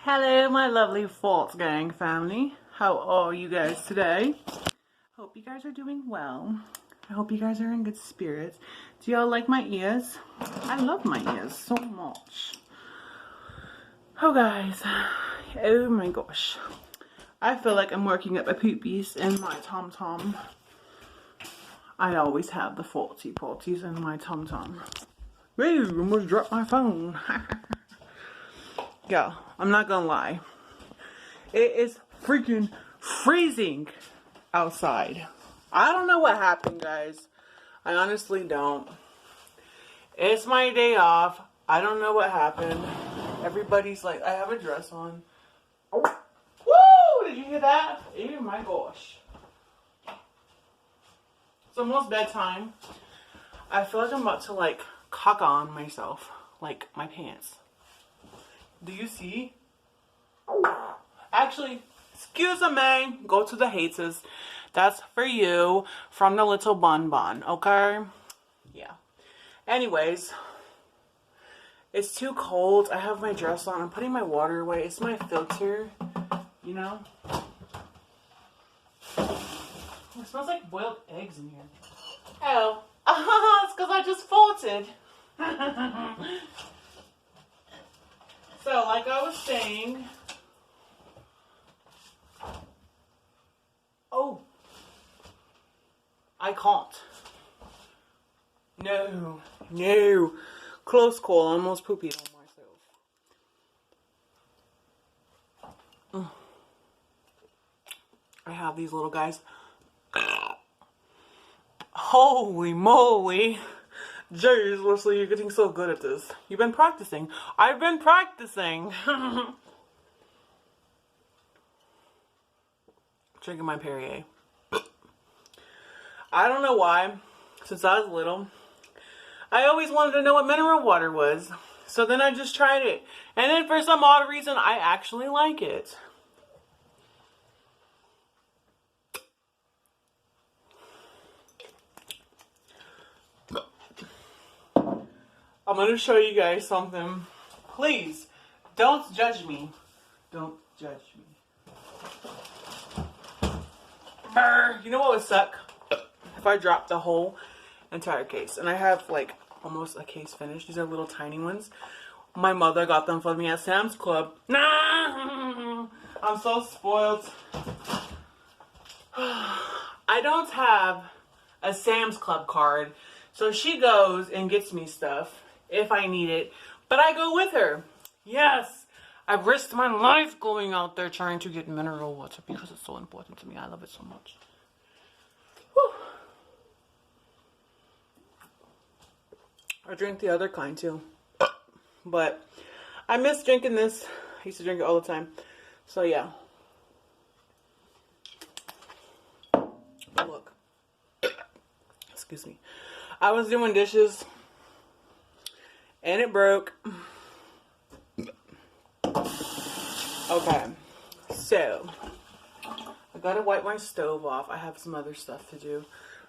Hello, my lovely Fault Gang family. How are you guys today? Hope you guys are doing well. I hope you guys are in good spirits. Do y'all like my ears? I love my ears so much. Oh, guys. Oh, my gosh. I feel like I'm working up a poopies in my tom-tom. I always have the faulty parties in my tom-tom. Woo, almost dropped my phone. Yeah, I'm not gonna lie. It is freaking freezing outside. I don't know what happened, guys. I honestly don't. It's my day off. I don't know what happened. Everybody's like, I have a dress on. Oh. Woo! Did you hear that? Oh my gosh. It's almost bedtime. I feel like I'm about to like cock on myself. Like my pants. Do you see? Actually, excuse me. Go to the haters. That's for you from the little bun bun, okay? Yeah. Anyways, it's too cold. I have my dress on. I'm putting my water away. It's my filter, you know? It smells like boiled eggs in here. Oh. It's because I just farted. So, like I was saying, oh, I can't. No, close call. I almost poopied on myself. I have these little guys. Holy moly. Jeez, Leslie, you're getting so good at this. You've been practicing. I've been practicing. Drinking my Perrier. I don't know why. Since I was little, I always wanted to know what mineral water was. So then I just tried it. And then for some odd reason, I actually like it. I'm going to show you guys something. Please, don't judge me. Don't judge me. You know what would suck? If I dropped the whole entire case. And I have like almost a case finished. These are little tiny ones. My mother got them for me at Sam's Club. Nah! I'm so spoiled. I don't have a Sam's Club card. So she goes and gets me stuff if I need it. But I go with her. Yes. I've risked my life going out there trying to get mineral water because it's so important to me. I love it so much. Whew. I drink the other kind too. But I miss drinking this. I used to drink it all the time. So yeah. Look. Excuse me. I was doing dishes and it broke. Okay, so I gotta wipe my stove off. I have some other stuff to do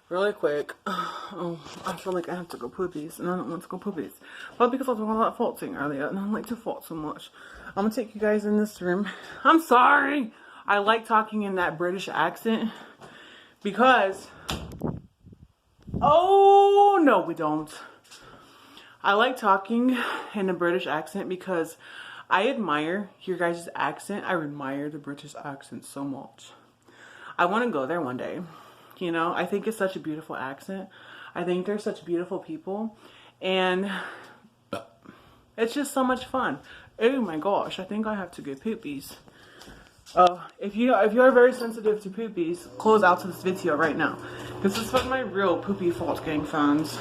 really quick. Oh, I feel like I have to go poopies and I don't want to go poopies. Well, because I was doing a lot of faulting earlier and I don't like to fault so much. I'm gonna take you guys in this room. I'm sorry. I like talking in that British accent because, oh no we don't. I like talking in a British accent because I admire your guys' accent. I admire the British accent so much. I want to go there one day. You know, I think it's such a beautiful accent. I think they're such beautiful people. And it's just so much fun. Oh my gosh, I think I have to get poopies. If you're very sensitive to poopies, close out to this video right now. This is for my real poopy Fault Gang fans.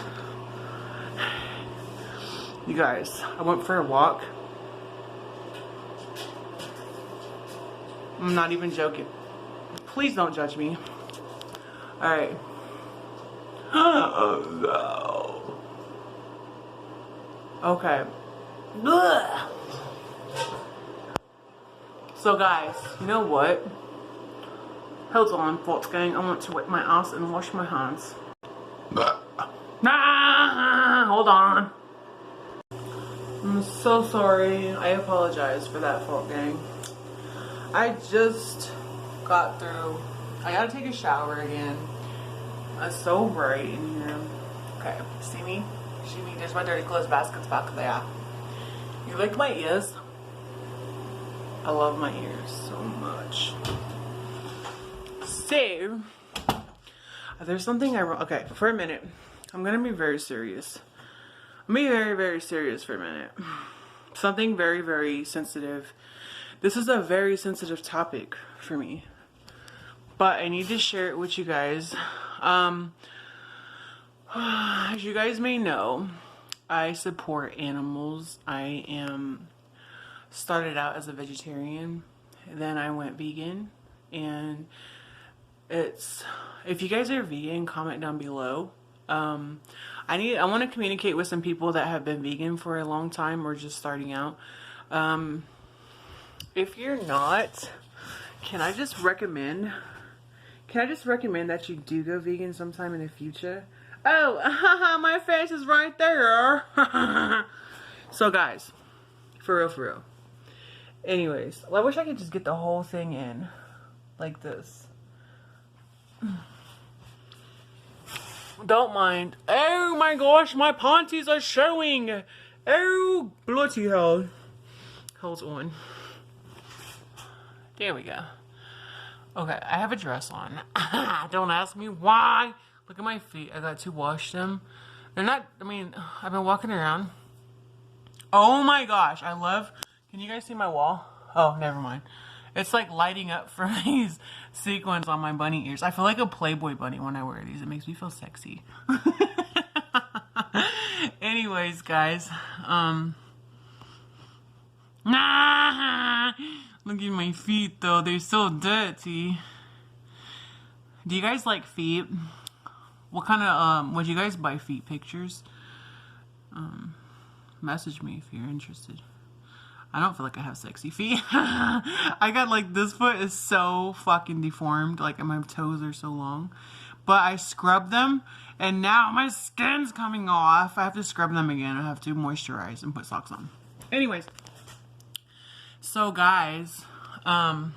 You guys, I went for a walk. I'm not even joking. Please don't judge me. Alright. Okay. Ugh. So guys, you know what? Hold on, Fault Gang. I want to wipe my ass and wash my hands. Nah, hold on. I'm gonna so sorry. I apologize for that fault, gang. I just got through. I gotta take a shower again. It's so bright in here. Okay, see me? See me? There's my dirty clothes baskets back there. You like my ears? I love my ears so much. So, there's something okay, for a minute. I'm gonna be very serious. I'm gonna be very, very serious for a minute. Something very, very sensitive. This is a very sensitive topic for me. But I need to share it with you guys. As you guys may know, I support animals. I started out as a vegetarian, then I went vegan, and if you guys are vegan, comment down below. I want to communicate with some people that have been vegan for a long time or just starting out. If you're not, can I just recommend that you do go vegan sometime in the future? Oh, my face is right there. So guys, for real. Anyways, I wish I could just get the whole thing in like this. Don't mind. Oh my gosh, my panties are showing. Oh, bloody hell. Hold on. There we go. Okay, I have a dress on. Don't ask me why. Look at my feet. I got to wash them. They're not, I've been walking around. Oh my gosh, can you guys see my wall? Oh, never mind. It's like lighting up from these sequins on my bunny ears. I feel like a Playboy bunny when I wear these. It makes me feel sexy. Anyways, guys. Look at my feet though. They're so dirty. Do you guys like feet? What kind of, would you guys buy feet pictures? Message me if you're interested. I don't feel like I have sexy feet. I got like, this foot is so fucking deformed. Like my toes are so long. But I scrubbed them and now my skin's coming off. I have to scrub them again. I have to moisturize and put socks on. Anyways. So guys, dang,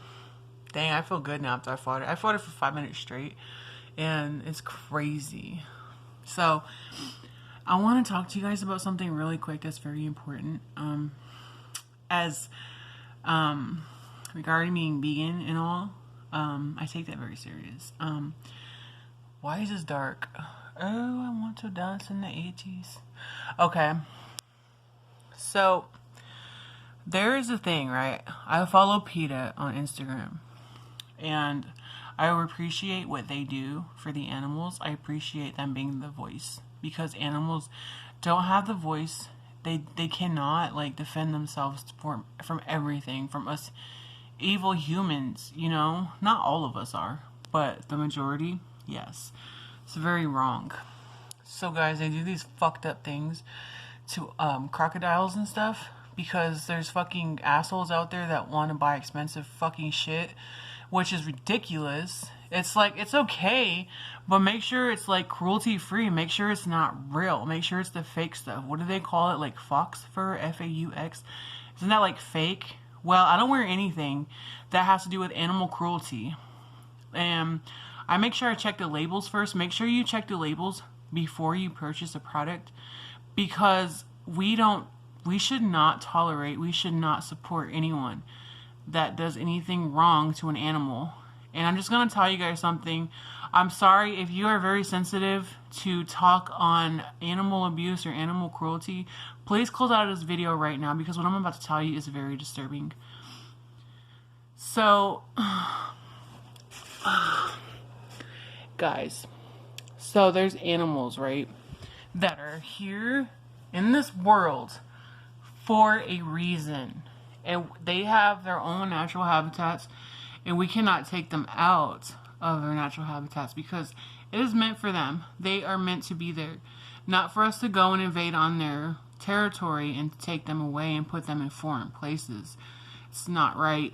I feel good now after I fought it. I fought it for 5 minutes straight and it's crazy. So I want to talk to you guys about something really quick that's very important. Regarding being vegan and all, I take that very serious. Why is this dark? Oh, I want to dance in the 80s. Okay. So, there is a thing, right? I follow PETA on Instagram. And I appreciate what they do for the animals. I appreciate them being the voice. Because animals don't have the voice. They cannot like defend themselves from everything, from us evil humans, you know? Not all of us are, but the majority, yes. It's very wrong. So guys, they do these fucked up things to crocodiles and stuff because there's fucking assholes out there that want to buy expensive fucking shit, which is ridiculous. It's like, it's okay, but make sure it's like cruelty free. Make sure it's not real. Make sure it's the fake stuff. What do they call it? Like fox fur, F-A-U-X. Isn't that like fake? Well, I don't wear anything that has to do with animal cruelty. And I make sure I check the labels first. Make sure you check the labels before you purchase a product, because we should not tolerate, we should not support anyone that does anything wrong to an animal. And I'm just going to tell you guys something. I'm sorry if you are very sensitive to talk on animal abuse or animal cruelty. Please close out of this video right now, because what I'm about to tell you is very disturbing. So, guys, so there's animals, right, that are here in this world for a reason. And they have their own natural habitats. And we cannot take them out of their natural habitats because it is meant for them. They are meant to be there. Not for us to go and invade on their territory and take them away and put them in foreign places. It's not right.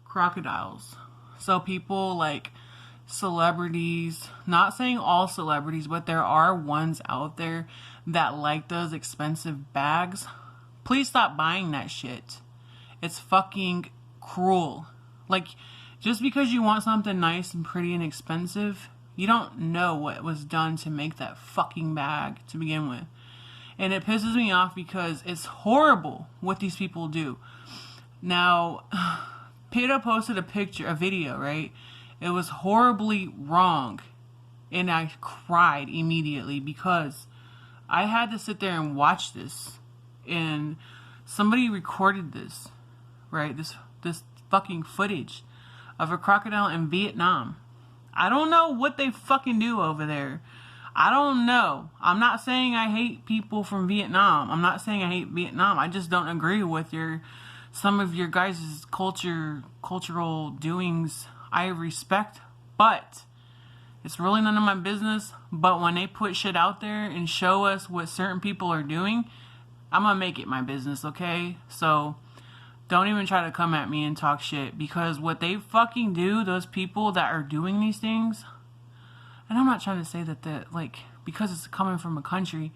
Crocodiles. So people like celebrities, not saying all celebrities, but there are ones out there that like those expensive bags. Please stop buying that shit. It's fucking cruel. Like, just because you want something nice and pretty and expensive, you don't know what was done to make that fucking bag to begin with. And it pisses me off because it's horrible what these people do. Now, Peter posted a video, right? It was horribly wrong. And I cried immediately because I had to sit there and watch this. And somebody recorded this, right? This fucking footage of a crocodile in Vietnam. I don't know what they fucking do over there. I don't know. I'm not saying I hate people from Vietnam. I'm not saying I hate Vietnam. I just don't agree with some of your guys' cultural doings. I respect, but it's really none of my business. But when they put shit out there and show us what certain people are doing, I'm gonna make it my business, okay? So don't even try to come at me and talk shit, because what they fucking do, those people that are doing these things, and I'm not trying to say that like, because it's coming from a country,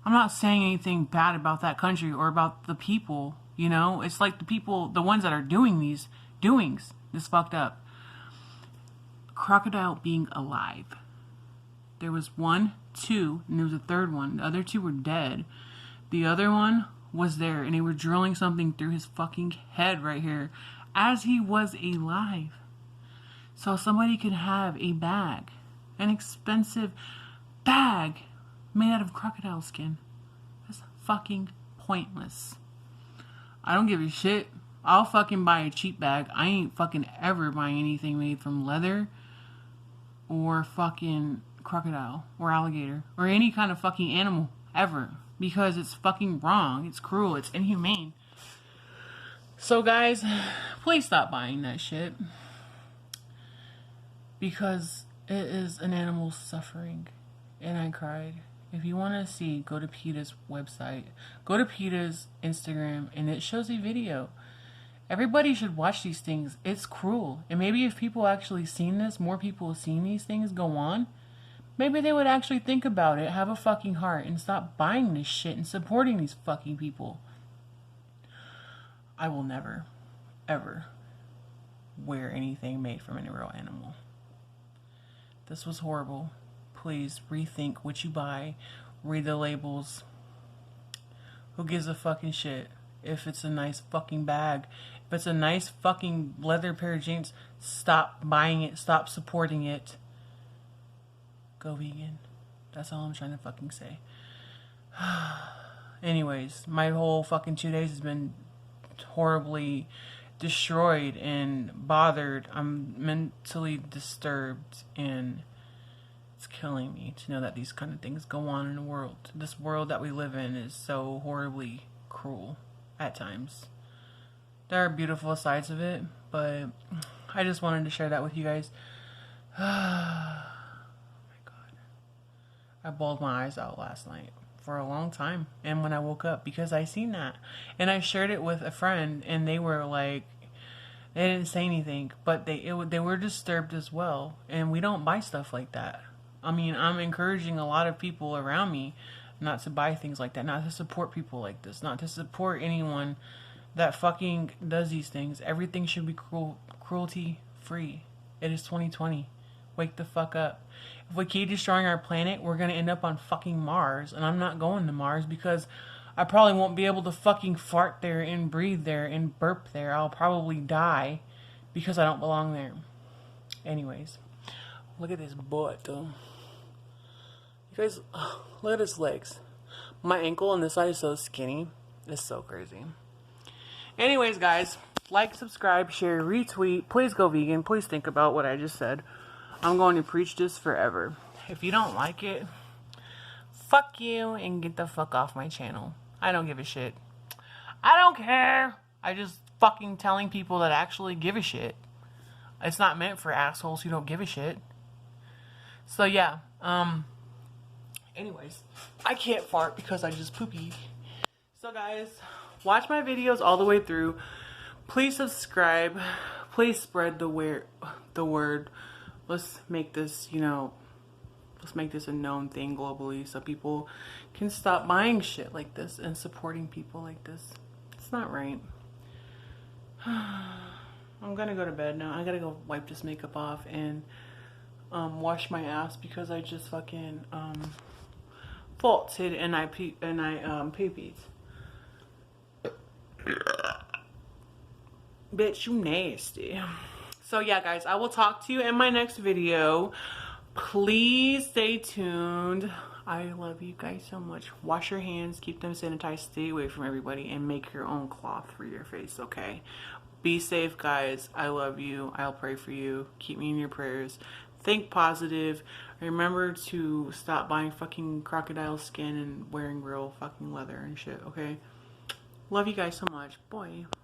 I'm not saying anything bad about that country or about the people, you know? It's like the ones that are doing these doings, this fucked up. Crocodile being alive. There was 1, 2, and there was a third one. The other 2 were dead. The other one was there, and they were drilling something through his fucking head right here as he was alive. So somebody could have a bag, an expensive bag made out of crocodile skin. That's fucking pointless. I don't give a shit. I'll fucking buy a cheap bag. I ain't fucking ever buying anything made from leather or fucking crocodile or alligator or any kind of fucking animal ever, because it's fucking wrong. It's cruel. It's inhumane. So guys, please stop buying that shit, because it is an animal suffering. And I cried. If you want to see, go to PETA's website. Go to PETA's Instagram, and it shows a video. Everybody should watch these things. It's cruel. And maybe if people actually seen this, more people have seen these things go on, maybe they would actually think about it, have a fucking heart, and stop buying this shit and supporting these fucking people. I will never, ever wear anything made from any real animal. This was horrible. Please rethink what you buy. Read the labels. Who gives a fucking shit if it's a nice fucking bag? If it's a nice fucking leather pair of jeans, stop buying it. Stop supporting it. Go vegan. That's all I'm trying to fucking say. Anyways, my whole fucking 2 days has been horribly destroyed and bothered. I'm mentally disturbed, and it's killing me to know that these kind of things go on in the world. This world that we live in is so horribly cruel at times. There are beautiful sides of it, but I just wanted to share that with you guys. Oh my God. I bawled my eyes out last night for a long time, and when I woke up, because I seen that, and I shared it with a friend, and they were like, they didn't say anything, but they were disturbed as well. And we don't buy stuff like that. I mean, I'm encouraging a lot of people around me not to buy things like that, not to support people like this, not to support anyone that fucking does these things. Everything should be cruelty free. It is 2020. Wake the fuck up. If we keep destroying our planet, we're gonna end up on fucking Mars, and I'm not going to Mars because I probably won't be able to fucking fart there and breathe there and burp there. I'll probably die because I don't belong there. Anyways, look at this butt, though. You guys, look at his legs. My ankle on this side is so skinny. It's so crazy. Anyways, guys, like, subscribe, share, retweet. Please go vegan. Please think about what I just said. I'm going to preach this forever. If you don't like it, fuck you and get the fuck off my channel. I don't give a shit. I don't care. I just fucking telling people that actually give a shit. It's not meant for assholes who don't give a shit. So yeah, anyways, I can't fart because I just poopy. So guys, watch my videos all the way through. Please subscribe. Please spread the word. let's make this, you know, let's make this a known thing globally so people can stop buying shit like this and supporting people like this. It's not right. I'm gonna go to bed now. I gotta go wipe this makeup off and wash my ass because I just fucking faulted and I pee-peed. Bitch, you nasty. So yeah, guys, I will talk to you in my next video. Please stay tuned. I love you guys so much. Wash your hands, keep them sanitized, stay away from everybody, and make your own cloth for your face, okay? Be safe, guys. I love you. I'll pray for you. Keep me in your prayers. Think positive. Remember to stop buying fucking crocodile skin and wearing real fucking leather and shit, okay? Love you guys so much. Boy.